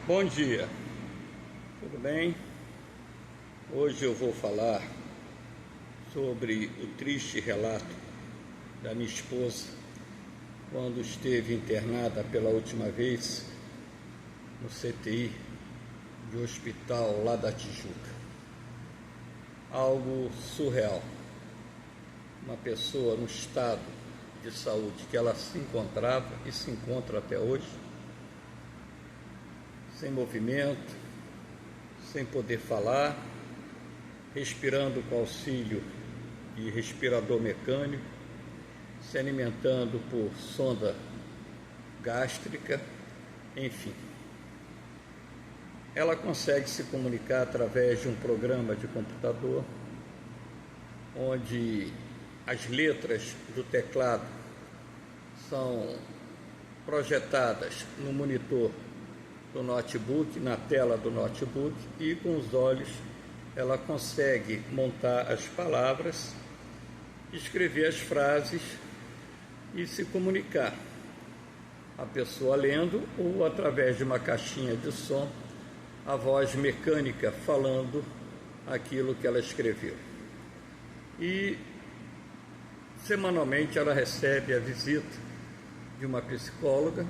Bom dia, tudo bem? Hoje eu vou falar sobre o triste relato da minha esposa quando esteve internada pela última vez no CTI de um hospital lá da Tijuca. Algo surreal. Uma pessoa no estado de saúde que ela se encontrava e se encontra até hoje, sem movimento, sem poder falar, respirando com auxílio de respirador mecânico, se alimentando por sonda gástrica, enfim. Ela consegue se comunicar através de um programa de computador, onde as letras do teclado são projetadas no monitor do notebook, na tela do notebook, e com os olhos ela consegue montar as palavras, escrever as frases e se comunicar. A pessoa lendo ou através de uma caixinha de som, a voz mecânica falando aquilo que ela escreveu. E semanalmente ela recebe a visita de uma psicóloga.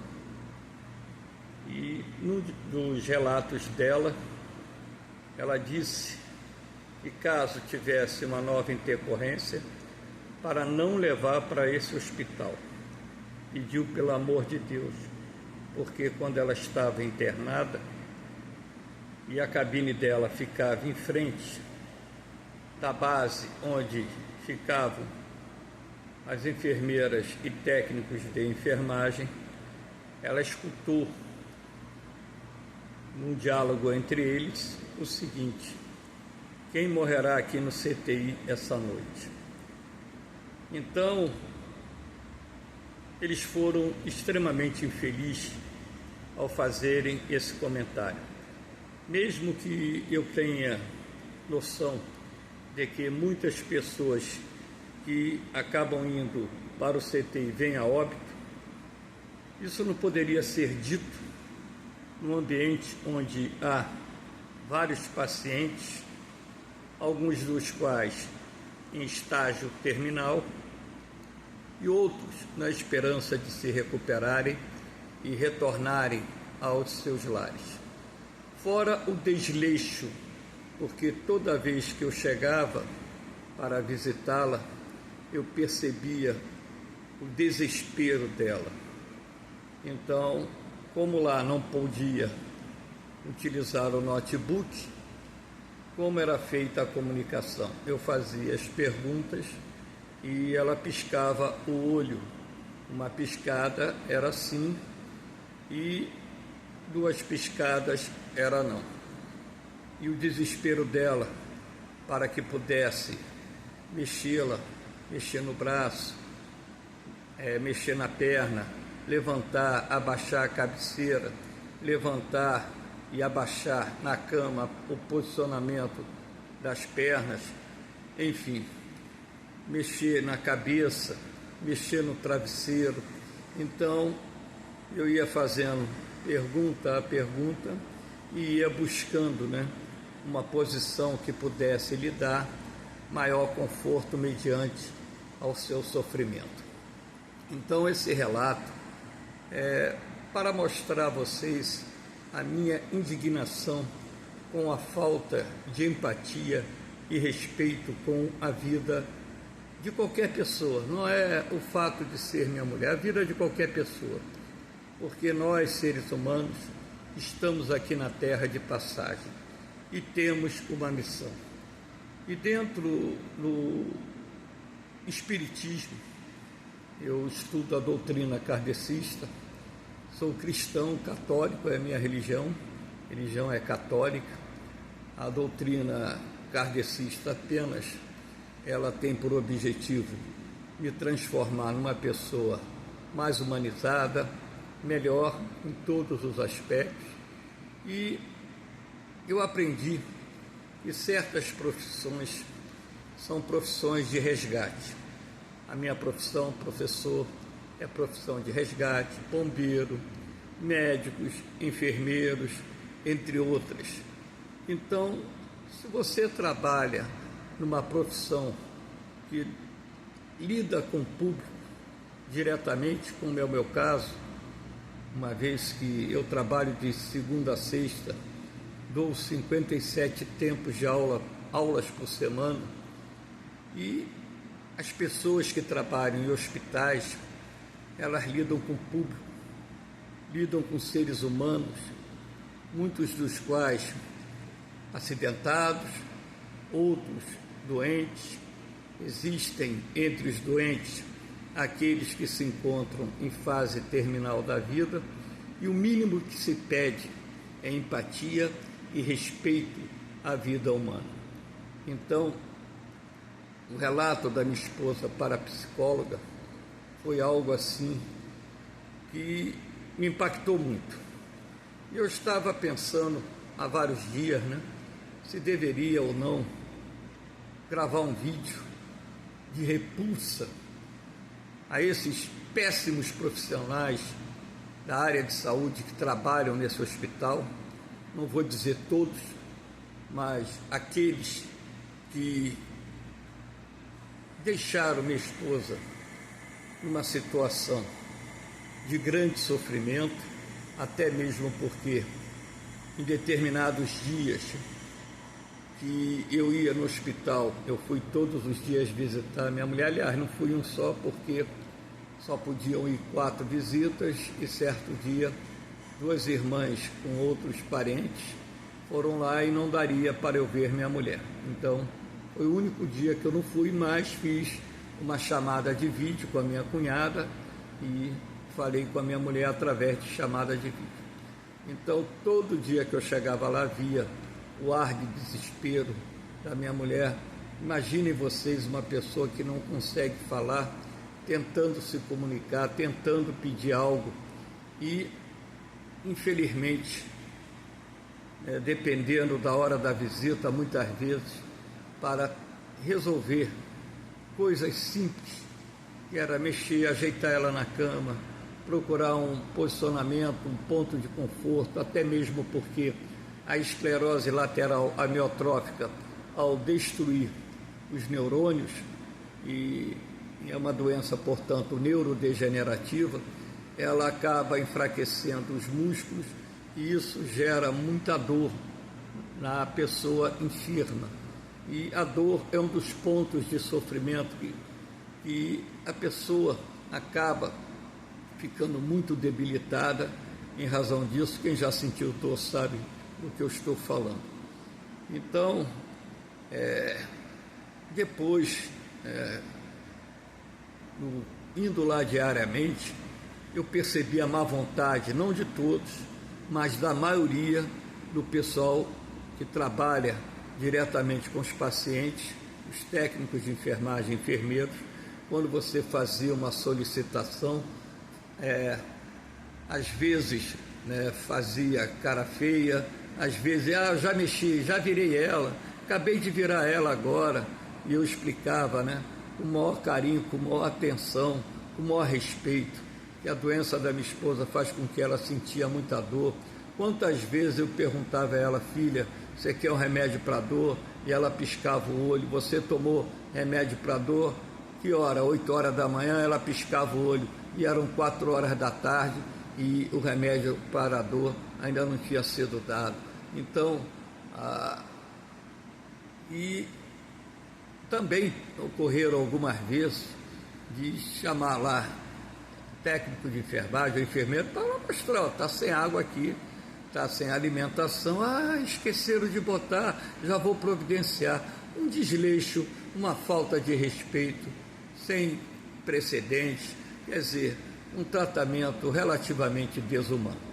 E nos relatos dela, ela disse que caso tivesse uma nova intercorrência, para não levar para esse hospital. Pediu pelo amor de Deus, porque quando ela estava internada e a cabine dela ficava em frente da base onde ficavam as enfermeiras e técnicos de enfermagem, ela escutou num diálogo entre eles o seguinte: quem morrerá aqui no CTI essa noite? Então, eles foram extremamente infelizes ao fazerem esse comentário. Mesmo que eu tenha noção de que muitas pessoas que acabam indo para o CTI vêm a óbito, isso não poderia ser dito num ambiente onde há vários pacientes, alguns dos quais em estágio terminal e outros na esperança de se recuperarem e retornarem aos seus lares. Fora o desleixo, porque toda vez que eu chegava para visitá-la, eu percebia o desespero dela. Então, como lá não podia utilizar o notebook, como era feita a comunicação? Eu fazia as perguntas e ela piscava o olho. Uma piscada era sim e duas piscadas era não. E o desespero dela para que pudesse mexê-la, mexer no braço, mexer na perna, levantar, abaixar a cabeceira, levantar e abaixar na cama, o posicionamento das pernas, enfim, mexer na cabeça, mexer no travesseiro. Então, eu ia fazendo pergunta a pergunta e ia buscando, uma posição que pudesse lhe dar maior conforto mediante ao seu sofrimento. Então, esse relato para mostrar a vocês a minha indignação com a falta de empatia e respeito com a vida de qualquer pessoa. Não é o fato de ser minha mulher, é a vida de qualquer pessoa. Porque nós, seres humanos, estamos aqui na Terra de passagem e temos uma missão. E dentro do Espiritismo, eu estudo a doutrina kardecista, sou cristão, católico, é a minha religião é católica. A doutrina kardecista apenas, ela tem por objetivo me transformar numa pessoa mais humanizada, melhor em todos os aspectos. E eu aprendi que certas profissões são profissões de resgate. A minha profissão, professor, é profissão de resgate, bombeiro, médicos, enfermeiros, entre outras. Então, se você trabalha numa profissão que lida com o público diretamente, como é o meu caso, uma vez que eu trabalho de segunda a sexta, dou 57 tempos de aulas por semana, e as pessoas que trabalham em hospitais, elas lidam com o público, lidam com seres humanos, muitos dos quais acidentados, outros doentes. Existem entre os doentes aqueles que se encontram em fase terminal da vida, e o mínimo que se pede é empatia e respeito à vida humana. Então, o relato da minha esposa para a psicóloga foi algo assim que me impactou muito. Eu estava pensando há vários dias, se deveria ou não gravar um vídeo de repulsa a esses péssimos profissionais da área de saúde que trabalham nesse hospital. Não vou dizer todos, mas aqueles que deixaram minha esposa numa situação de grande sofrimento, até mesmo porque em determinados dias que eu ia no hospital, eu fui todos os dias visitar minha mulher. Aliás, não fui um só, porque só podiam ir 4 visitas, e certo dia 2 irmãs com outros parentes foram lá e não daria para eu ver minha mulher. Então, foi o único dia que eu não fui, mas fiz uma chamada de vídeo com a minha cunhada e falei com a minha mulher através de chamada de vídeo. Então, todo dia que eu chegava lá, via o ar de desespero da minha mulher. Imaginem vocês uma pessoa que não consegue falar, tentando se comunicar, tentando pedir algo, e, infelizmente, dependendo da hora da visita, muitas vezes, para resolver coisas simples, que era mexer, ajeitar ela na cama, procurar um posicionamento, um ponto de conforto, até mesmo porque a esclerose lateral amiotrófica, ao destruir os neurônios, e é uma doença, portanto, neurodegenerativa, ela acaba enfraquecendo os músculos, e isso gera muita dor na pessoa enferma. E a dor é um dos pontos de sofrimento que a pessoa acaba ficando muito debilitada. Em razão disso, quem já sentiu dor sabe do que eu estou falando. Então, depois, indo lá diariamente, eu percebi a má vontade, não de todos, mas da maioria do pessoal que trabalha diretamente com os pacientes, os técnicos de enfermagem, enfermeiros. Quando você fazia uma solicitação, às vezes fazia cara feia, às vezes, já mexi, já virei ela, acabei de virar ela agora, e eu explicava, com o maior carinho, com a maior atenção, com o maior respeito, que a doença da minha esposa faz com que ela sentia muita dor. Quantas vezes eu perguntava a ela: filha, você quer um remédio para dor? E ela piscava o olho. Você tomou remédio para dor? Que hora? 8 horas da manhã. Ela piscava o olho, e eram 4 horas da tarde, e o remédio para a dor ainda não tinha sido dado. Então, e também ocorreram algumas vezes de chamar lá técnico de enfermagem ou enfermeiro para mostrar: está sem água aqui, está sem alimentação, esqueceram de botar, já vou providenciar. Um desleixo, uma falta de respeito sem precedentes, quer dizer, um tratamento relativamente desumano.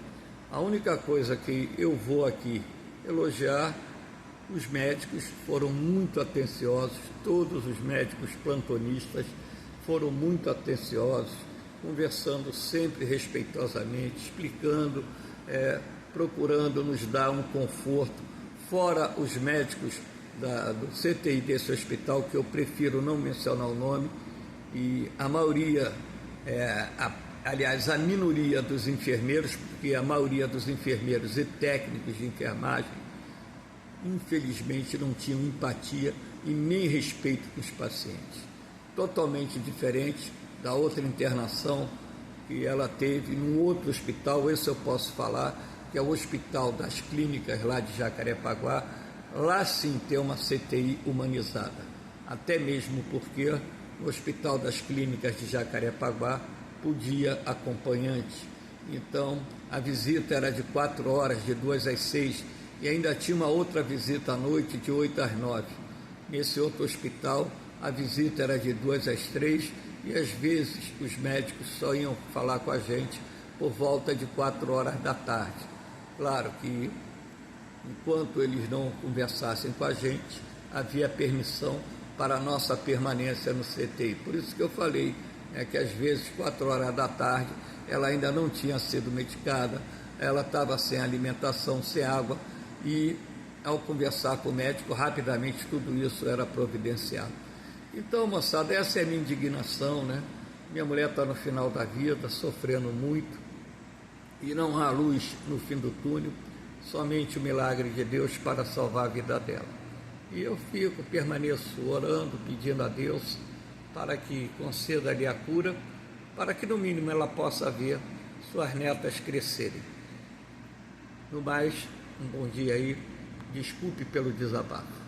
A única coisa que eu vou aqui elogiar: os médicos foram muito atenciosos, todos os médicos plantonistas foram muito atenciosos, conversando sempre respeitosamente, explicando, procurando nos dar um conforto, fora os médicos do CTI desse hospital, que eu prefiro não mencionar o nome, e a maioria, aliás, a minoria dos enfermeiros, porque a maioria dos enfermeiros e técnicos de enfermagem, infelizmente, não tinham empatia e nem respeito com os pacientes. Totalmente diferente da outra internação que ela teve num outro hospital, esse eu posso falar, que é o Hospital das Clínicas lá de Jacarepaguá. Lá sim tem uma CTI humanizada, até mesmo porque no Hospital das Clínicas de Jacarepaguá podia acompanhante. Então a visita era de 4 horas, de 2 às 6, e ainda tinha uma outra visita à noite de 8 às 9. Nesse outro hospital a visita era de 2 às 3, e às vezes os médicos só iam falar com a gente por volta de 4 horas da tarde. Claro que enquanto eles não conversassem com a gente, havia permissão para a nossa permanência no CTI. Por isso que eu falei que às vezes 4 horas da tarde ela ainda não tinha sido medicada, ela estava sem alimentação, sem água, e ao conversar com o médico, rapidamente tudo isso era providenciado. Então, moçada, essa é a minha indignação, né? Minha mulher está no final da vida, sofrendo muito, e não há luz no fim do túnel, somente o milagre de Deus para salvar a vida dela. E eu permaneço orando, pedindo a Deus para que conceda-lhe a cura, para que no mínimo ela possa ver suas netas crescerem. No mais, um bom dia aí, desculpe pelo desabafo.